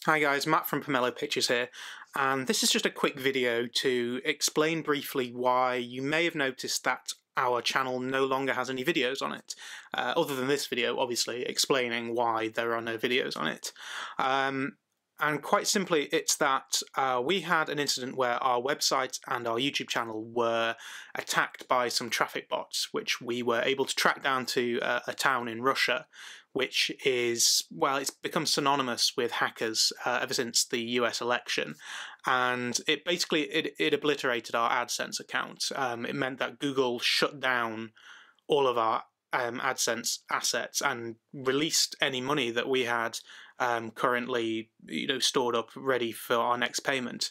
Hi guys, Matt from Pomelo Pictures here, and this is just a quick video to explain briefly why you may have noticed that our channel no longer has any videos on it, other than this video, obviously, explaining why there are no videos on it. And quite simply, it's that we had an incident where our website and our YouTube channel were attacked by some traffic bots, which we were able to track down to a town in Russia, which is, well, it's become synonymous with hackers ever since the US election. And it basically, it obliterated our AdSense account. It meant that Google shut down all of our AdSense assets and released any money that we had currently, stored up ready for our next payment.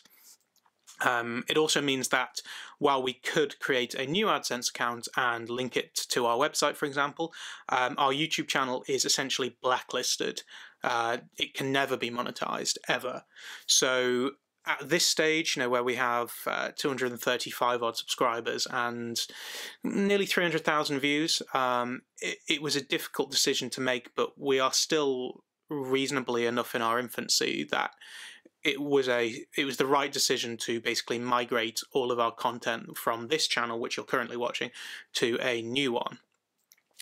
It also means that while we could create a new AdSense account and link it to our website, for example, our YouTube channel is essentially blacklisted. It can never be monetized, ever. So at this stage, where we have 235 odd subscribers and nearly 300,000 views, it was a difficult decision to make, but we are still reasonably enough in our infancy that it was the right decision to basically migrate all of our content from this channel, which you're currently watching, to a new one.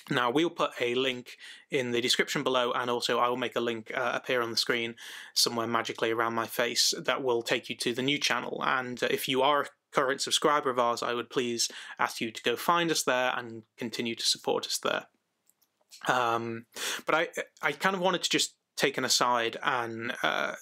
Now, we'll put a link in the description below, and also I will make a link appear on the screen somewhere magically around my face that will take you to the new channel. And if you are a current subscriber of ours, I would please ask you to go find us there and continue to support us there. But I kind of wanted to just take an aside and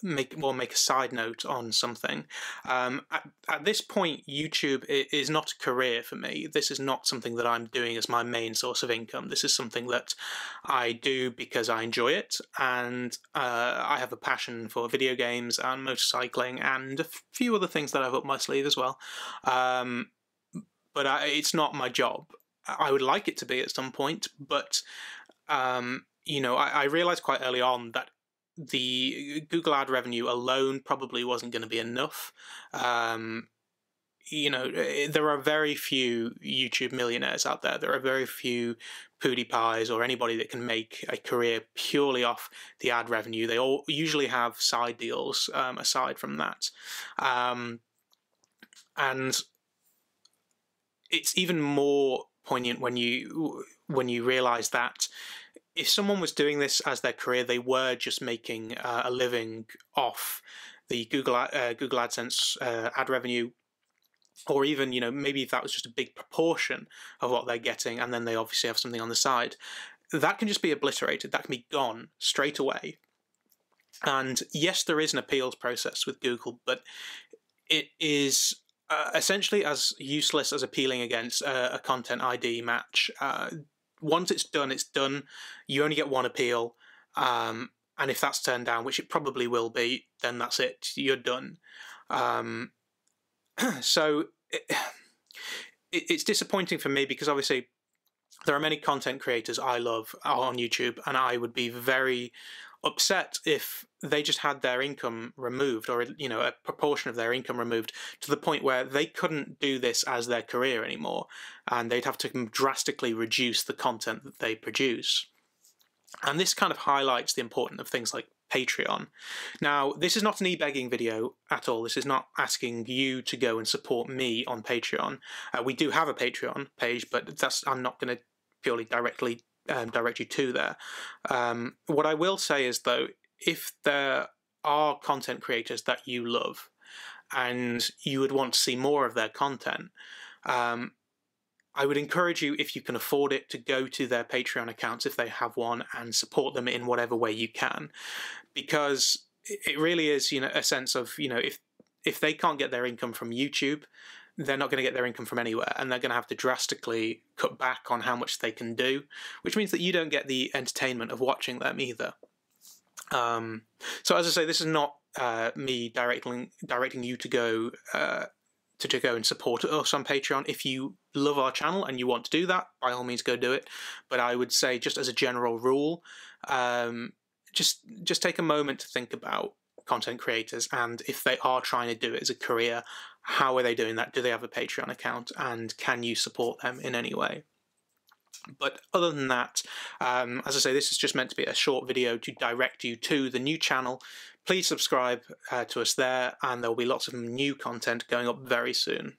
make a side note on something. At this point, YouTube is not a career for me. This is not something that I'm doing as my main source of income. This is something that I do because I enjoy it, and I have a passion for video games and motorcycling and a few other things that I've up my sleeve as well. But it's not my job. I would like it to be at some point, but I realized quite early on that the Google ad revenue alone probably wasn't going to be enough. There are very few YouTube millionaires out there. There are very few PewDiePies or anybody that can make a career purely off the ad revenue. They all usually have side deals aside from that. And it's even more poignant when you realize that if someone was doing this as their career, they were just making a living off the Google AdSense ad revenue, or even, maybe if that was just a big proportion of what they're getting, and then they obviously have something on the side, that can just be obliterated. That can be gone straight away. And yes, there is an appeals process with Google, but it is essentially as useless as appealing against a content ID match. Once it's done, it's done. You only get one appeal, and if that's turned down, which it probably will be, then that's it. You're done. So it's disappointing for me because obviously there are many content creators I love on YouTube, and I would be very upset if they just had their income removed, or a proportion of their income removed, to the point where they couldn't do this as their career anymore, and they'd have to drastically reduce the content that they produce. And this kind of highlights the importance of things like Patreon. Now, this is not an e-begging video at all. This is not asking you to go and support me on Patreon. We do have a Patreon page, but I'm not going to purely directly direct you to there. What I will say is, though, if there are content creators that you love and you would want to see more of their content, I would encourage you, if you can afford it, to go to their Patreon accounts if they have one and support them in whatever way you can, because it really is, a sense of, if they can't get their income from YouTube, they're not going to get their income from anywhere, and they're going to have to drastically cut back on how much they can do, which means that you don't get the entertainment of watching them either. So as I say, this is not me directing you to go and support us on Patreon. If you love our channel and you want to do that, by all means go do it. But I would say, just as a general rule, just take a moment to think about content creators, and if they are trying to do it as a career, how are they doing that? Do they have a Patreon account, and can you support them in any way? But other than that, as I say, this is just meant to be a short video to direct you to the new channel, please subscribe to us there, and there will be lots of new content going up very soon.